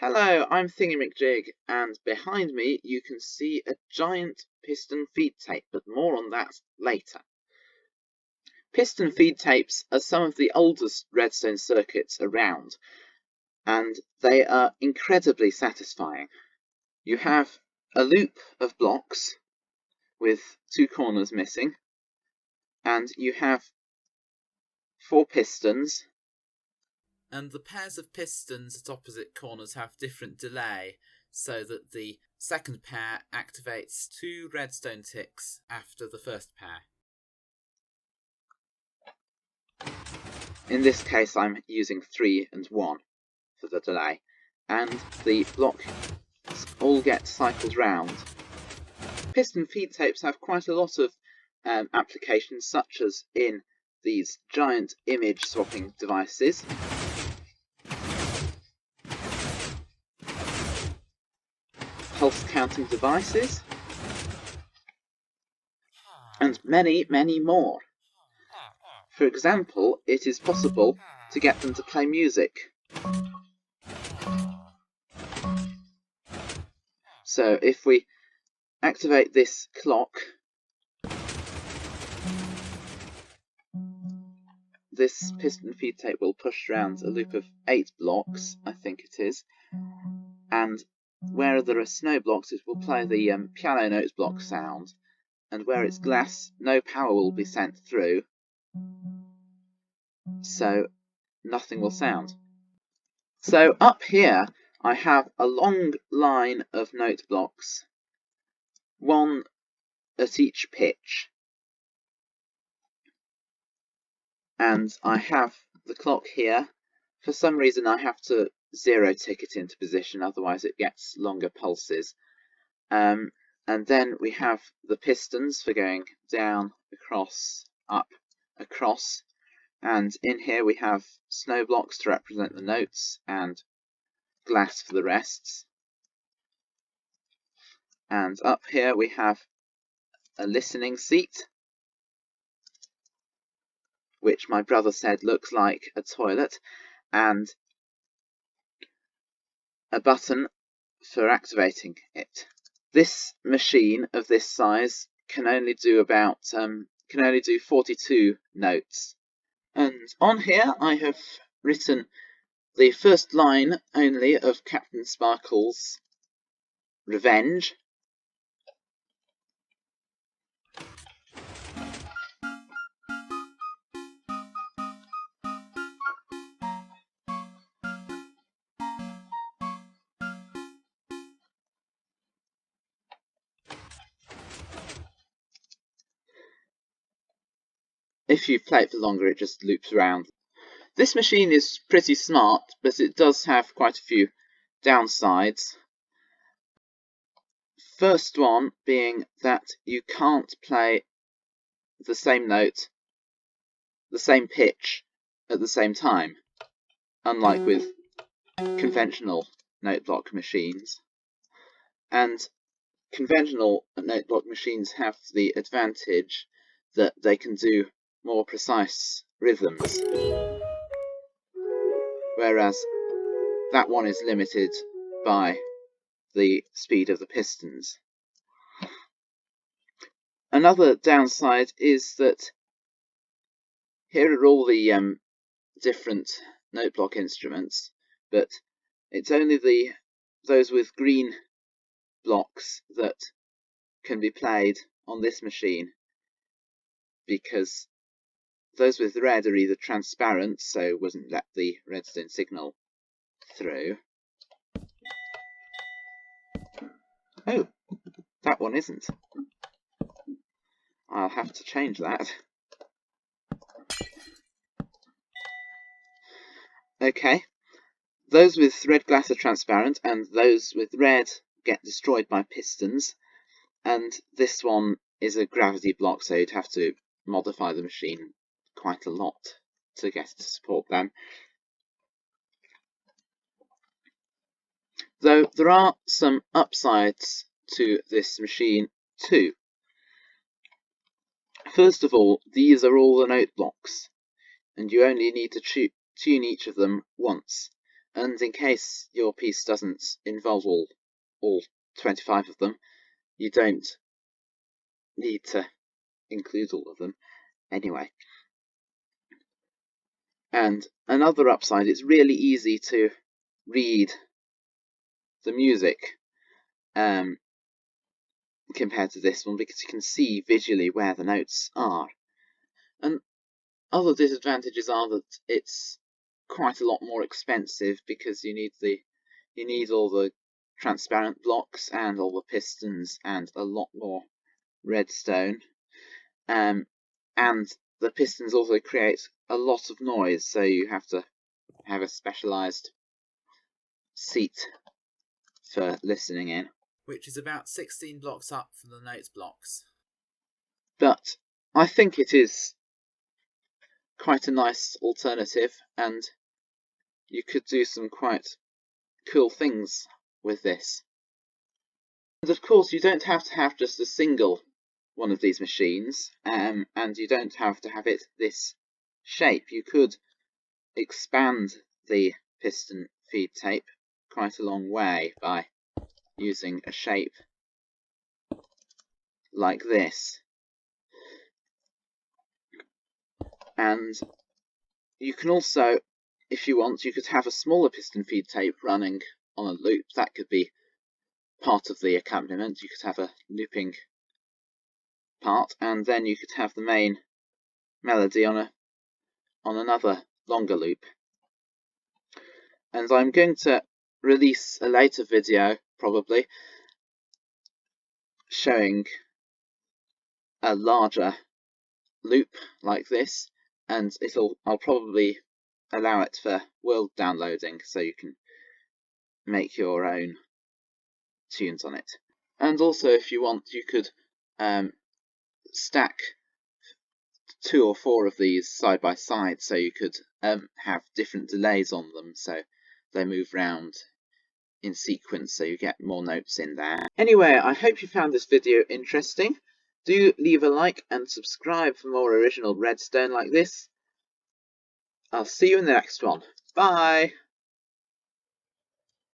Hello, I'm Thingamajig, and behind me you can see a giant piston feed tape, but more on that later. Piston feed tapes are some of the oldest redstone circuits around, and they are incredibly satisfying. You have a loop of blocks with two corners missing, and you have 4 pistons. And the pairs of pistons at opposite corners have different delay, so that the second pair activates 2 redstone ticks after the first pair. In this case I'm using 3 and 1 for the delay, and the blocks all get cycled round. Piston feed tapes have quite a lot of applications, such as in these giant image swapping devices. Pulse counting devices, and many, many more. For example, it is possible to get them to play music. So if we activate this clock, this piston feed tape will push around a loop of 8 blocks, I think it is, and where there are snow blocks it will play the piano notes block sound, and where it's glass no power will be sent through, so nothing will sound. So up here I have a long line of note blocks, one at each pitch, and I have the clock here. For some reason I have to 0 tick it into position, otherwise it gets longer pulses. And then we have the pistons for going down, across, up, across, and in here we have snow blocks to represent the notes and glass for the rests. And up here we have a listening seat, which my brother said looks like a toilet, and a button for activating it. This machine of this size can only do 42 notes. And on here I have written the first line only of Captain Sparkle's Revenge. If you play it for longer, it just loops around. This machine is pretty smart, but it does have quite a few downsides. First one being that you can't play the same note, the same pitch, at the same time, unlike with conventional note block machines. And conventional note block machines have the advantage that they can do more precise rhythms, whereas that one is limited by the speed of the pistons. Another downside is that here are all the different note block instruments, but it's only those with green blocks that can be played on this machine, because those with red are either transparent, so wouldn't let the redstone signal through. Oh, that one isn't. I'll have to change that. Okay, those with red glass are transparent, and those with red get destroyed by pistons, and this one is a gravity block, so you'd have to modify the machine quite a lot to get it to support them. Though there are some upsides to this machine too. First of all, these are all the note blocks, and you only need to tune each of them once, And in case your piece doesn't involve all 25 of them, you don't need to include all of them anyway. And another upside, it's really easy to read the music compared to this one, because you can see visually where the notes are. And other disadvantages are that it's quite a lot more expensive, because you need all the transparent blocks and all the pistons and a lot more redstone. And the pistons also create a lot of noise, so you have to have a specialized seat for listening in. Which is about 16 blocks up from the Noteblocks. But I think it is quite a nice alternative, and you could do some quite cool things with this. And of course, you don't have to have just a single one of these machines, and you don't have to have it this shape. You could expand the piston feed tape quite a long way by using a shape like this. And you can also, if you want, you could have a smaller piston feed tape running on a loop. That could be part of the accompaniment. You could have a looping part, and then you could have the main melody on another longer loop. And I'm going to release a later video, probably, showing a larger loop like this, and I'll probably allow it for world downloading, so you can make your own tunes on it. And also, if you want, you could stack 2 or 4 of these side by side, so you could have different delays on them, so they move round in sequence, so you get more notes in there. Anyway, I hope you found this video interesting. Do leave a like and subscribe for more original redstone like this. I'll see you in the next one. Bye!